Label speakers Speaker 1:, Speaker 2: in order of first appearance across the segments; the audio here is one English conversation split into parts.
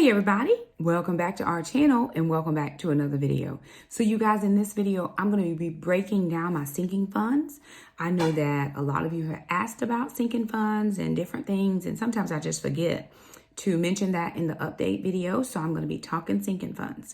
Speaker 1: Hey everybody, welcome back to our channel and welcome back to another video. So you guys, in this video, I'm going to be breaking down my sinking funds. I know that a lot of you have asked about sinking funds and different things, and sometimes I just forget to mention that in the update video. So I'm going to be talking sinking funds.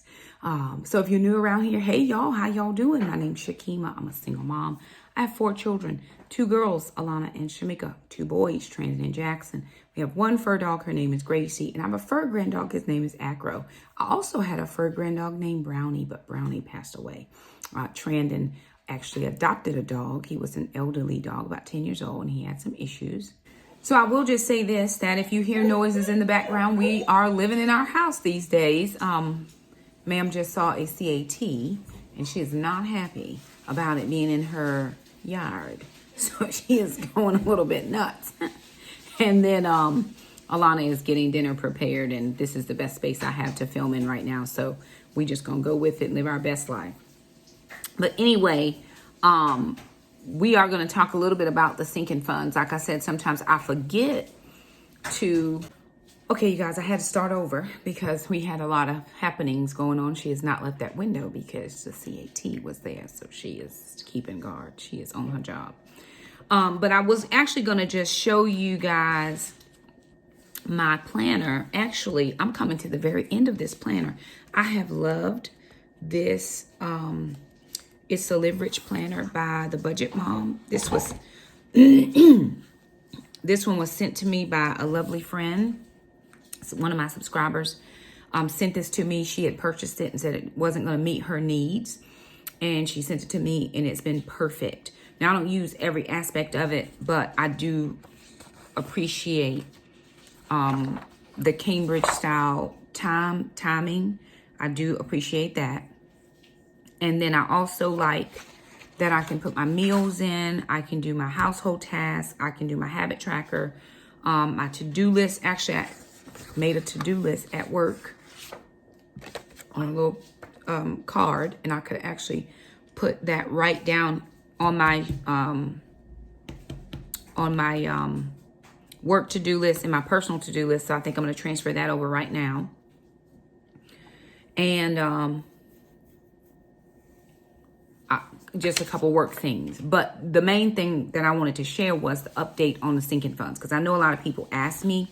Speaker 1: So if you're new around here, hey y'all, how y'all doing? My name's Shakema. I'm a single mom. I have 4 children, 2 girls, Alana and Shamika, 2 boys, Trandon and Jackson. We have 1 fur dog, her name is Gracie, and I have a fur grand dog, his name is Acro. I also had a fur grand dog named Brownie, but Brownie passed away. Trandon actually adopted a dog. He was an elderly dog, about 10 years old, and he had some issues. So I will just say this, that if you hear noises in the background, we are living in our house these days. Ma'am just saw a CAT, and she is not happy about it being in her yard. So she is going a little bit nuts. And then Alana is getting dinner prepared, and this is the best space I have to film in right now. So we just gonna go with it and live our best life. But anyway, we are gonna talk a little bit about the sinking funds. Like I said, sometimes I forget to... Okay, you guys, I had to start over because we had a lot of happenings going on. She has not left that window because the CAT was there. So she is keeping guard. She is on her job. But I was actually going to just show you guys my planner. Actually, I'm coming to the very end of this planner. I have loved this. It's a Live Rich planner by the Budget Mom. This was this one was sent to me by a lovely friend. One of my subscribers sent this to me. She had purchased it and said it wasn't going to meet her needs. And she sent it to me, and it's been perfect. Now, I don't use every aspect of it, but I do appreciate the Cambridge style timing. I do appreciate that. And then I also like that I can put my meals in. I can do my household tasks. I can do my habit tracker. My to-do list. Actually, I made a to-do list at work on a little card, and I could actually put that right down on my work to-do list and my personal to-do list. So I think I'm going to transfer that over right now. And just a couple work things. But the main thing that I wanted to share was the update on the sinking funds, because I know a lot of people ask me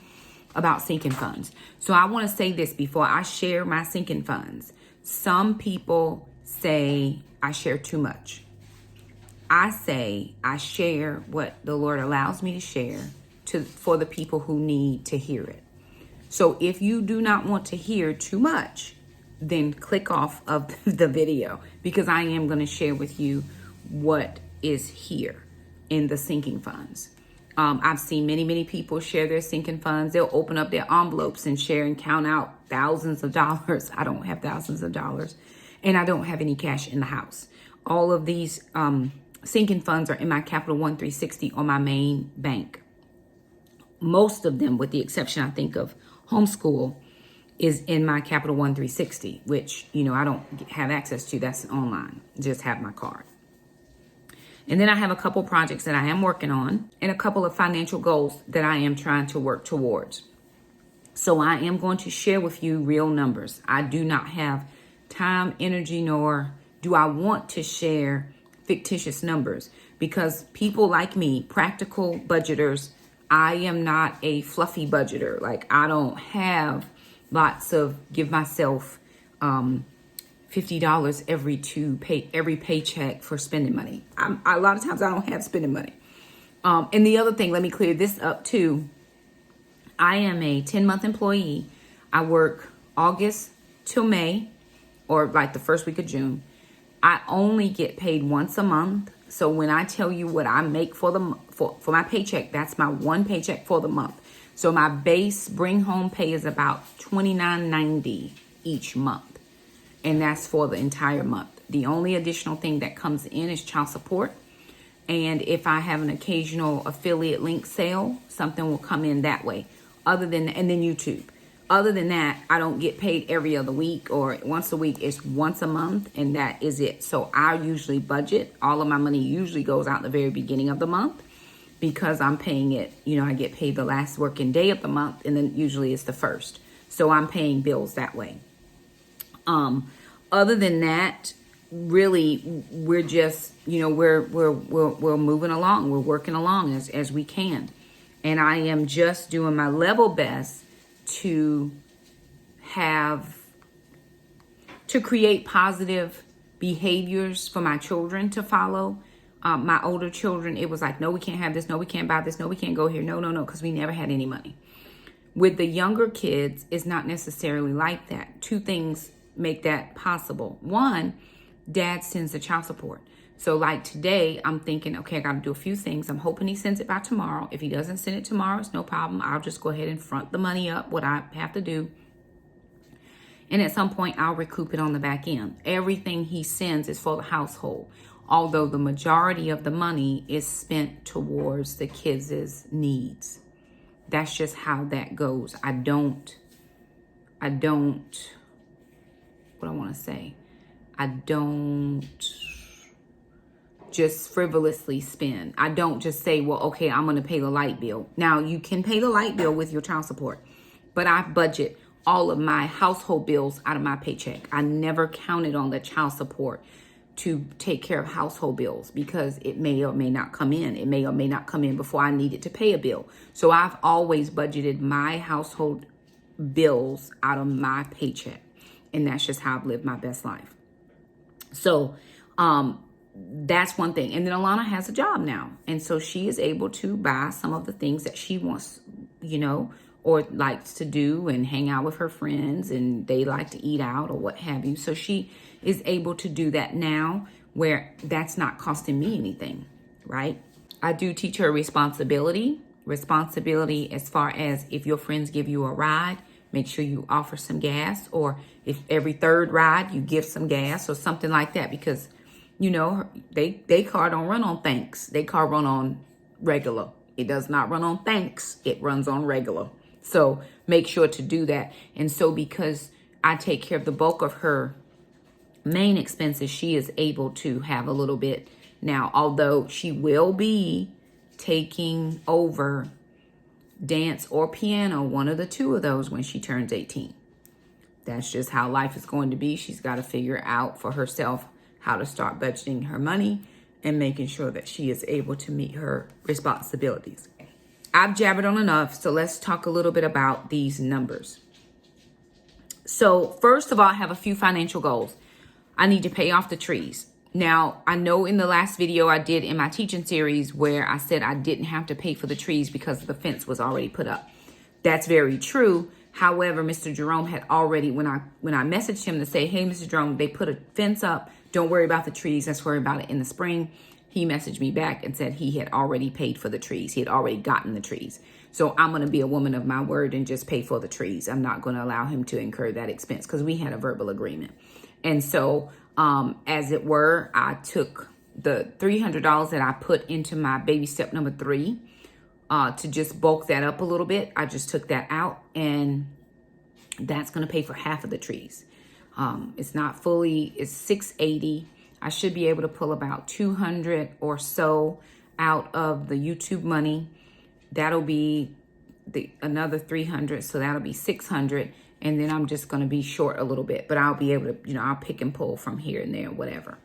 Speaker 1: about sinking funds. So I want to say this before I share my sinking funds. Some people say I share too much. I say I share what the Lord allows me to share for the people who need to hear it. So if you do not want to hear too much, then click off of the video, because I am going to share with you what is here in the sinking funds. I've seen many people share their sinking funds. They'll open up their envelopes and share and count out thousands of dollars. I don't have thousands of dollars, and I don't have any cash in the house. All of these sinking funds are in my Capital One 360 on my main bank. Most of them, with the exception, I think, of homeschool, is in my Capital One 360, which, you know, I don't have access to. That's online. Just have my card. And then I have a couple projects that I am working on and a couple of financial goals that I am trying to work towards. So I am going to share with you real numbers. I do not have time, energy, nor do I want to share fictitious numbers, because people like me, practical budgeters, I am not a fluffy budgeter. Like, I don't have lots of give myself $50 every paycheck for spending money. A lot of times I don't have spending money. And the other thing, let me clear this up too. I am a 10-month employee. I work August till May, or like the first week of June. I only get paid once a month. So when I tell you what I make for my paycheck, that's my one paycheck for the month. So my base bring home pay is about $29.90 each month. And that's for the entire month. The only additional thing that comes in is child support. And if I have an occasional affiliate link sale, something will come in that way. And then YouTube. Other than that, I don't get paid every other week or once a week. It's once a month, and that is it. So I usually budget. All of my money usually goes out the very beginning of the month, because I'm paying it. You know, I get paid the last working day of the month, and then usually it's the first. So I'm paying bills that way. Other than that, really, we're just, we're moving along. We're working along as we can. And I am just doing my level best to create positive behaviors for my children to follow. My older children, it was like, no, we can't have this. No, we can't buy this. No, we can't go here. No, because we never had any money. With the younger kids, it's not necessarily like that. Two things make that possible. One, dad sends the child support. So like today, I'm thinking, okay, I got to do a few things. I'm hoping he sends it by tomorrow. If he doesn't send it tomorrow, it's no problem. I'll just go ahead and front the money up, what I have to do. And at some point, I'll recoup it on the back end. Everything he sends is for the household, although the majority of the money is spent towards the kids' needs. That's just how that goes. I don't, what I want to say, I don't just frivolously spend. I don't just say, well, okay, I'm going to pay the light bill. Now, you can pay the light bill with your child support, but I budget all of my household bills out of my paycheck. I never counted on the child support to take care of household bills because it may or may not come in. It may or may not come in before I needed to pay a bill. So I've always budgeted my household bills out of my paycheck. And that's just how I've lived my best life. So that's one thing. And then Alana has a job now. And so she is able to buy some of the things that she wants, or likes to do and hang out with her friends, and they like to eat out or what have you. So she is able to do that now where that's not costing me anything, right? I do teach her responsibility as far as if your friends give you a ride, make sure you offer some gas, or if every third ride you give some gas or something like that, because they car don't run on thanks. They car run on regular. It does not run on thanks. It runs on regular. So make sure to do that. And so because I take care of the bulk of her main expenses, she is able to have a little bit now, although she will be taking over dance or piano, one of the two of those, when she turns 18. That's just how life is going to be. She's got to figure out for herself how to start budgeting her money and making sure that she is able to meet her responsibilities. I've jabbered on enough, so let's talk a little bit about these numbers. So first of all, I have a few financial goals. I need to pay off the trees. Now, I know in the last video I did in my teaching series where I said I didn't have to pay for the trees because the fence was already put up. That's very true. However, Mr. Jerome had already, when I messaged him to say, hey, Mr. Jerome, they put a fence up. Don't worry about the trees. Let's worry about it in the spring. He messaged me back and said he had already paid for the trees. He had already gotten the trees. So I'm going to be a woman of my word and just pay for the trees. I'm not going to allow him to incur that expense because we had a verbal agreement. And so, as it were, I took the $300 that I put into my baby step number 3 to just bulk that up a little bit. I just took that out, and that's going to pay for half of the trees. It's not fully, it's $680. I should be able to pull about $200 or so out of the YouTube money. That'll be another $300, so that'll be $600. And then I'm just going to be short a little bit, but I'll be able to, I'll pick and pull from here and there, whatever,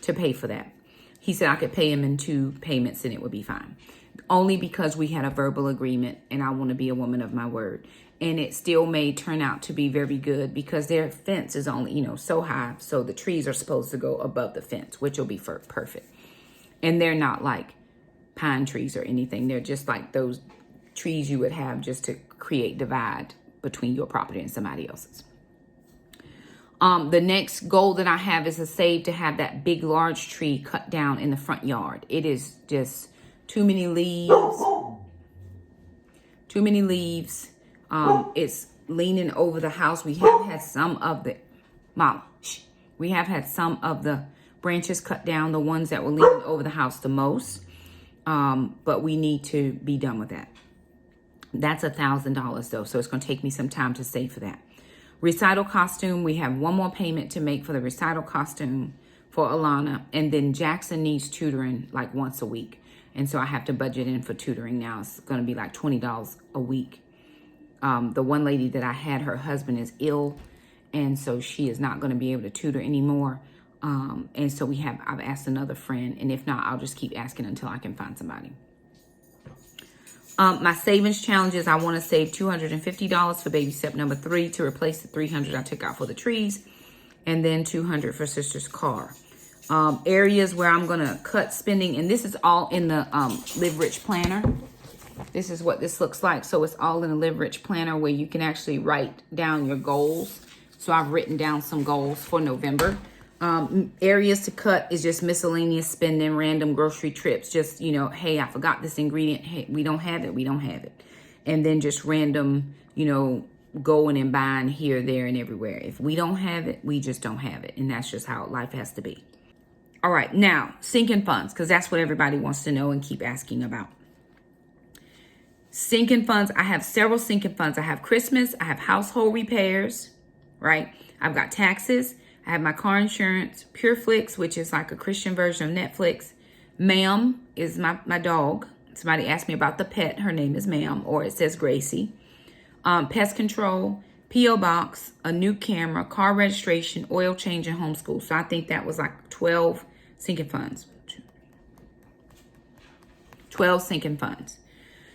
Speaker 1: to pay for that. He said I could pay him in 2 payments and it would be fine. Only because we had a verbal agreement and I want to be a woman of my word. And it still may turn out to be very good because their fence is only, so high. So the trees are supposed to go above the fence, which will be perfect. And they're not like pine trees or anything. They're just like those trees you would have just to create divide between your property and somebody else's. The next goal that I have is to save to have that big, large tree cut down in the front yard. It is just too many leaves. Too many leaves. It's leaning over the house. We have had some of the, we have had some of the branches cut down, the ones that were leaning over the house the most. But we need to be done with that. That's $1,000 though. So it's going to take me some time to save for that. Recital costume. We have one more payment to make for the recital costume for Alana. And then Jackson needs tutoring like once a week. And so I have to budget in for tutoring now. It's going to be like $20 a week. The one lady that I had, her husband is ill, and so she is not going to be able to tutor anymore. And so I've asked another friend, and if not, I'll just keep asking until I can find somebody. My savings challenges, I want to save $250 for baby step number 3 to replace the $300 I took out for the trees, and then $200 for sister's car. Areas where I'm going to cut spending, and this is all in the Live Rich Planner. This is what this looks like. So it's all in the Live Rich Planner where you can actually write down your goals. So I've written down some goals for November. Areas to cut is just miscellaneous spending, random grocery trips. Just, hey, I forgot this ingredient. Hey, we don't have it. We don't have it. And then just random, going and buying here, there, and everywhere. If we don't have it, we just don't have it. And that's just how life has to be. All right, now, sinking funds, because that's what everybody wants to know and keep asking about. Sinking funds, I have several sinking funds. I have Christmas, I have household repairs, right? I've got taxes, I have my car insurance, PureFlix, which is like a Christian version of Netflix. Ma'am is my dog. Somebody asked me about the pet. Her name is Ma'am, or it says Gracie. Pest control, P.O. box, a new camera, car registration, oil change, and homeschool. So I think that was like 12 sinking funds. 12 sinking funds.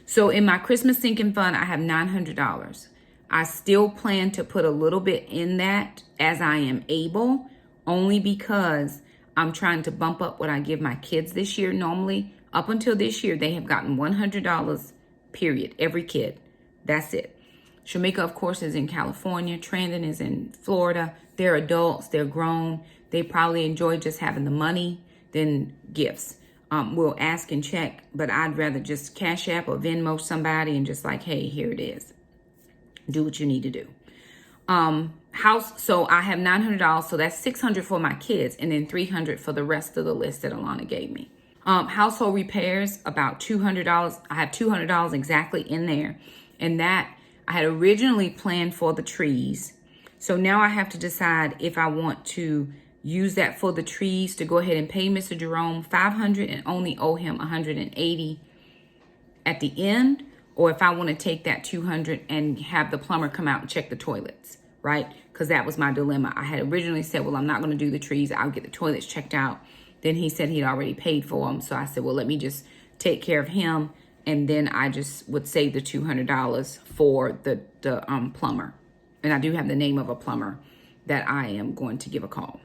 Speaker 1: So in my Christmas sinking fund, I have $900. I still plan to put a little bit in that as I am able, only because I'm trying to bump up what I give my kids this year. Normally, up until this year, they have gotten $100, period, every kid. That's it. Shamika, of course, is in California. Trandon is in Florida. They're adults. They're grown. They probably enjoy just having the money than gifts. We'll ask and check, but I'd rather just Cash App or Venmo somebody and just like, hey, here it is. Do what you need to do. So I have $900, so that's $600 for my kids, and then $300 for the rest of the list that Alana gave me. Household repairs, about $200. I have $200 exactly in there, and that I had originally planned for the trees. So now I have to decide if I want to use that for the trees to go ahead and pay Mr. Jerome $500 and only owe him $180 at the end, or if I want to take that $200 and have the plumber come out and check the toilets, right? Because that was my dilemma. I had originally said, well, I'm not going to do the trees. I'll get the toilets checked out. Then he said he'd already paid for them. So I said, well, let me just take care of him. And then I just would save the $200 for the plumber. And I do have the name of a plumber that I am going to give a call.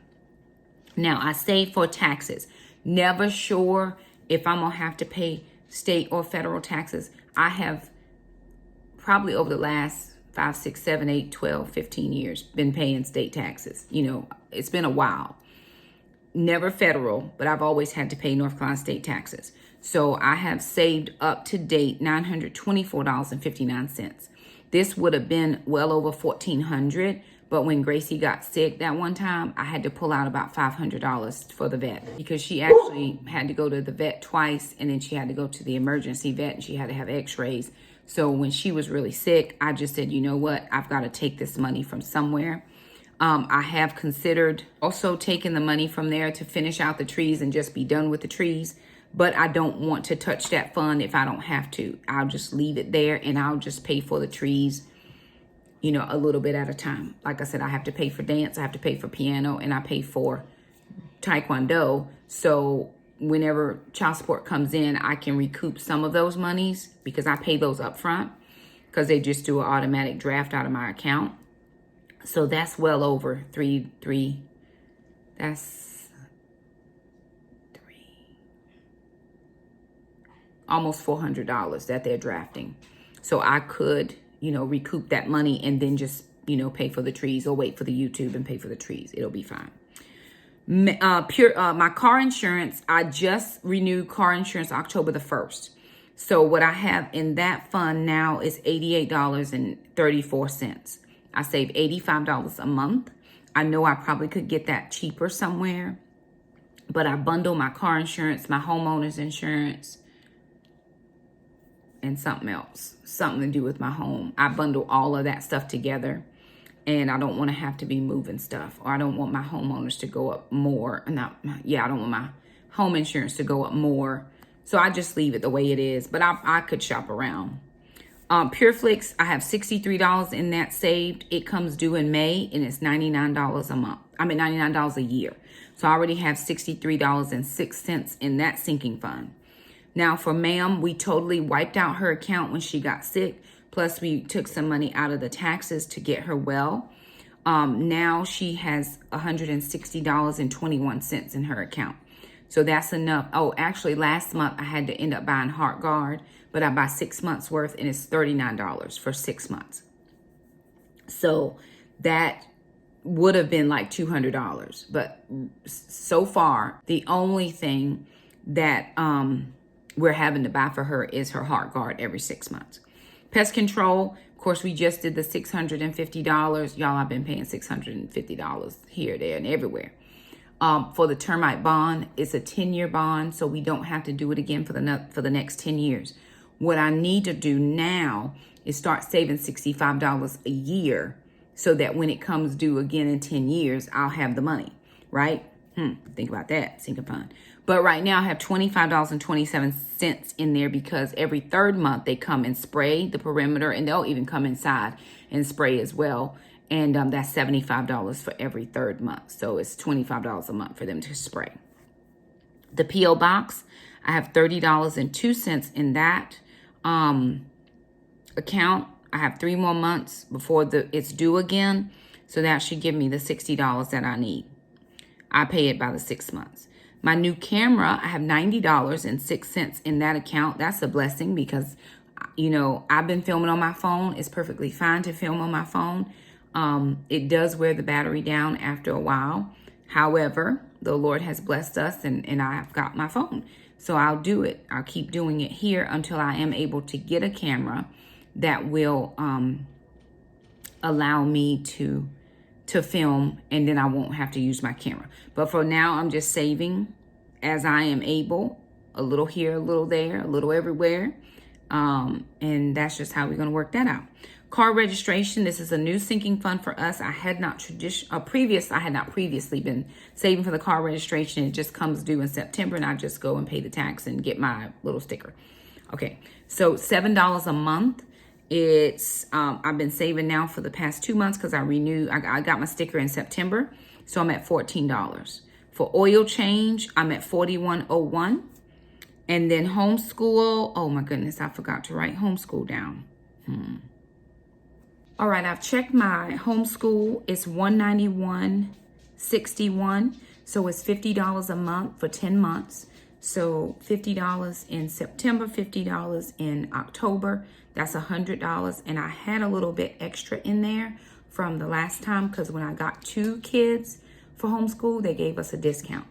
Speaker 1: Now, I saved for taxes. Never sure if I'm going to have to pay state or federal taxes. I have probably over the last 5, 6, 7, 8, 12, 15 years been paying state taxes. It's been a while. Never federal, but I've always had to pay North Carolina state taxes. So I have saved up to date $924.59. This would have been well over $1,400. But when Gracie got sick that one time, I had to pull out about $500 for the vet because she actually had to go to the vet twice, and then she had to go to the emergency vet and she had to have x-rays. So when she was really sick, I just said, you know what? I've got to take this money from somewhere. I have considered also taking the money from there to finish out the trees and just be done with the trees. But I don't want to touch that fund if I don't have to. I'll just leave it there and I'll just pay for the trees, a little bit at a time. Like I said, I have to pay for dance, I have to pay for piano, and I pay for taekwondo. So whenever child support comes in, I can recoup some of those monies because I pay those up front because they just do an automatic draft out of my account. So that's well over almost $400 that they're drafting. So I could recoup that money and then just, pay for the trees or wait for the YouTube and pay for the trees. It'll be fine. My car insurance, I just renewed car insurance October the 1st. So what I have in that fund now is $88.34. I save $85 a month. I know I probably could get that cheaper somewhere, but I bundle my car insurance, my homeowner's insurance, and something else, something to do with my home. I bundle all of that stuff together, and I don't want to have to be moving stuff, or I don't want my homeowners to go up more. I don't want my home insurance to go up more. So I just leave it the way it is, but I could shop around. PureFlix, I have $63 in that saved. It comes due in May, and it's $99 a month. I mean, $99 a year. So I already have $63.06 in that sinking fund. Now for ma'am, we totally wiped out her account when she got sick. Plus we took some money out of the taxes to get her well. Now she has $160.21 in her account. So that's enough. Oh, actually last month I had to end up buying Heart Guard, but I buy 6 months worth and it's $39 for 6 months. So that would have been like $200. But so far, the only thing that we're having to buy for her is her Heart Guard every 6 months. Pest control, of course, we just did the $650. Y'all, I've been paying $650 here, there, and everywhere. For the termite bond, it's a 10-year bond, so we don't have to do it again for the next 10 years. What I need to do now is start saving $65 a year so that when it comes due again in 10 years, I'll have the money, right? Think about that, sinking fund. But right now I have $25.27 in there because every third month they come and spray the perimeter, and they'll even come inside and spray as well. And that's $75 for every third month. So it's $25 a month for them to spray. The P.O. box, I have $30.02 in that account. I have 3 more months before it's due again. So that should give me the $60 that I need. I pay it by the 6 months. My new camera, I have $90.06 in that account. That's a blessing because, you know, I've been filming on my phone. It's perfectly fine to film on my phone. It does wear the battery down after a while. However, the Lord has blessed us and I've got my phone. So I'll do it. I'll keep doing it here until I am able to get a camera that will allow me to film, and then I won't have to use my camera. But for now, I'm just saving as I am able, a little here, a little there, a little everywhere. And that's just how we're going to work that out. Car registration, this is a new sinking fund for us. I had not previously been saving for the car registration. It just comes due in September, and I just go and pay the tax and get my little sticker. Okay, so $7 a month. It's I've been saving now for the past 2 months because I got my sticker in September, so I'm at $14. For oil change, I'm at $41.01. And then homeschool, oh my goodness, I forgot to write homeschool down. All right, I've checked my homeschool. It's $191.61, so it's $50 a month for 10 months. So $50 in September, $50 in October. That's $100. And I had a little bit extra in there from the last time because when I got 2 kids for homeschool, they gave us a discount.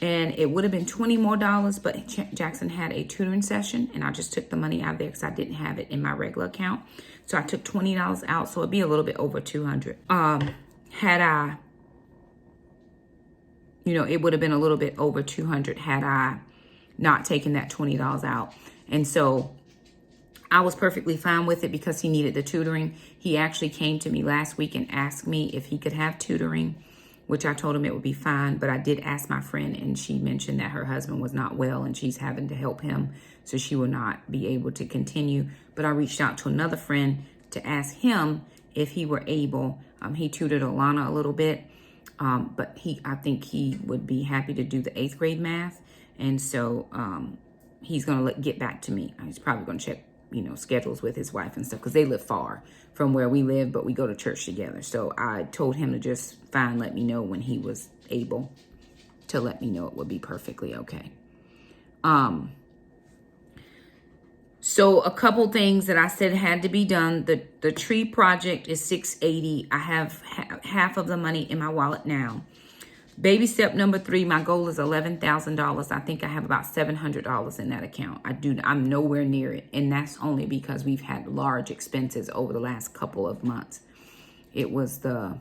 Speaker 1: And it would have been $20 more, but Jackson had a tutoring session, and I just took the money out of there because I didn't have it in my regular account. So I took $20 out, so it'd be a little bit over $200. Had I, it would have been a little bit over $200 had I not taken that $20 out. And so I was perfectly fine with it because he needed the tutoring. He actually came to me last week and asked me if he could have tutoring, which I told him it would be fine. But I did ask my friend, and she mentioned that her husband was not well and she's having to help him, so she will not be able to continue. But I reached out to another friend to ask him if he were able. He tutored Alana a little bit, but I think he would be happy to do the 8th grade math. And so he's going to get back to me. He's probably going to check schedules with his wife and stuff because they live far from where we live, but we go to church together. So I told him to just let me know when he was able to let me know. It would be perfectly okay. So a couple things that I said had to be done. The tree project is $680. I have half of the money in my wallet now. Baby step number 3, my goal is $11,000. I think I have about $700 in that account. I'm nowhere near it. And that's only because we've had large expenses over the last couple of months. It was the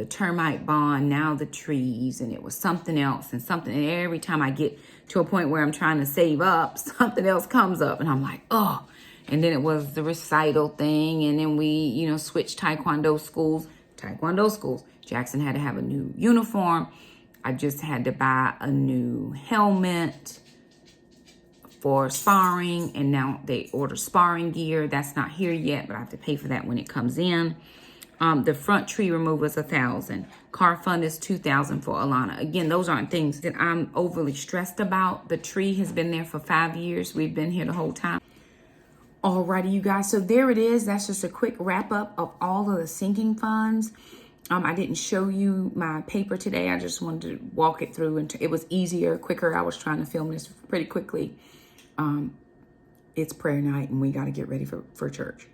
Speaker 1: termite bond, now the trees, and it was something else and something. And every time I get to a point where I'm trying to save up, something else comes up and I'm like, oh. And then it was the recital thing. And then we, switched taekwondo schools. Jackson had to have a new uniform. I just had to buy a new helmet, for sparring, and now they order sparring gear. That's not here yet, but I have to pay for that when it comes in. The front tree removal is $1,000. Car fund is $2,000 for Alana. Again, those aren't things that I'm overly stressed about. The tree has been there for 5 years. We've been here the whole time. Alrighty, you guys. So there it is. That's just a quick wrap up of all of the sinking funds. I didn't show you my paper today. I just wanted to walk it through, and it was easier, quicker. I was trying to film this pretty quickly. It's prayer night, and we got to get ready for church.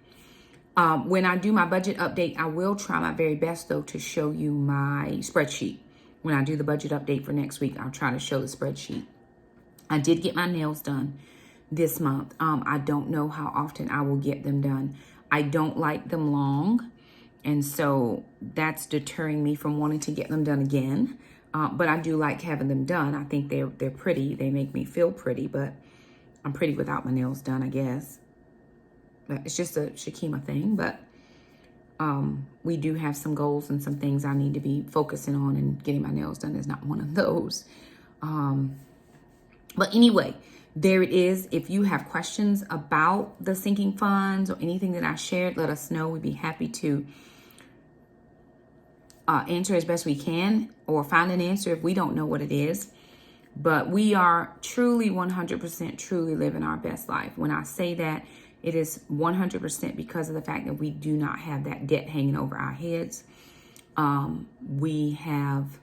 Speaker 1: When I do my budget update, I will try my very best, though, to show you my spreadsheet. When I do the budget update for next week, I'll try to show the spreadsheet. I did get my nails done this month. I don't know how often I will get them done. I don't like them long, and so that's deterring me from wanting to get them done again. But I do like having them done. I think they're pretty. They make me feel pretty, but I'm pretty without my nails done, I guess. But it's just a Shakema thing, but we do have some goals and some things I need to be focusing on, and getting my nails done is not one of those. But anyway, there it is. If you have questions about the sinking funds or anything that I shared, let us know. We'd be happy to answer as best we can, or find an answer if we don't know what it is. But we are truly 100% truly living our best life. When I say that, it is 100% because of the fact that we do not have that debt hanging over our heads. We have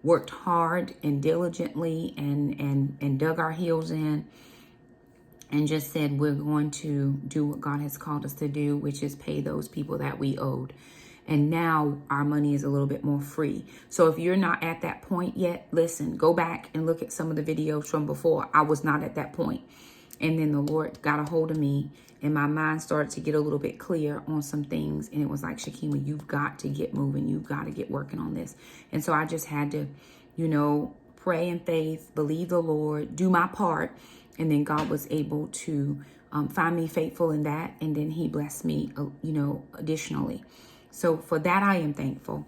Speaker 1: worked hard and diligently and dug our heels in, and just said we're going to do what God has called us to do, which is pay those people that we owed. And now our money is a little bit more free. So if you're not at that point yet, listen, go back and look at some of the videos from before. I was not at that point. And then the Lord got a hold of me, and my mind started to get a little bit clear on some things. And it was like, Shakema, you've got to get moving. You've got to get working on this. And so I just had to, pray in faith, believe the Lord, do my part. And then God was able to find me faithful in that. And then he blessed me, additionally. So for that, I am thankful.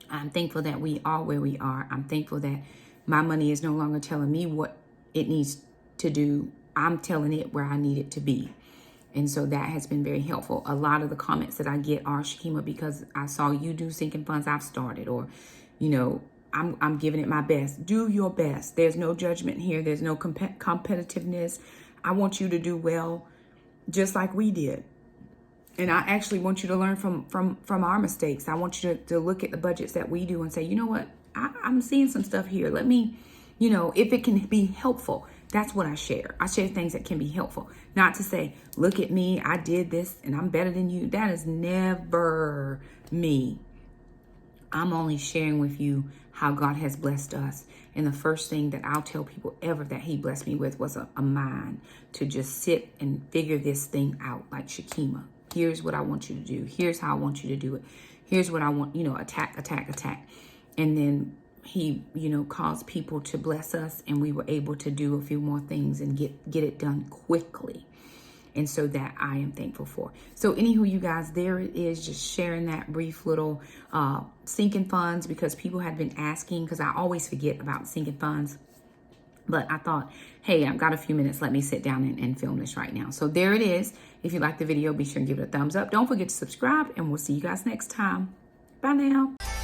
Speaker 1: I'm thankful that we are where we are. I'm thankful that my money is no longer telling me what it needs to do. I'm telling it where I need it to be. And so that has been very helpful. A lot of the comments that I get are, Shakema, because I saw you do sinking funds, I've started. Or, I'm giving it my best. Do your best. There's no judgment here. There's no competitiveness. I want you to do well, just like we did. And I actually want you to learn from our mistakes. I want you to look at the budgets that we do and say, you know what? I'm seeing some stuff here. Let me, if it can be helpful. That's what I share. I share things that can be helpful. Not to say, look at me, I did this and I'm better than you. That is never me. I'm only sharing with you how God has blessed us. And the first thing that I'll tell people ever that he blessed me with was a mind to just sit and figure this thing out, like Shakema. Here's what I want you to do. Here's how I want you to do it. Here's what I want, attack. And then he, caused people to bless us, and we were able to do a few more things and get it done quickly. And so that I am thankful for. So anywho, you guys, there it is, just sharing that brief little sinking funds, because people have been asking, because I always forget about sinking funds. But I thought, hey, I've got a few minutes. Let me sit down and film this right now. So there it is. If you like the video, be sure and give it a thumbs up. Don't forget to subscribe, and we'll see you guys next time. Bye now.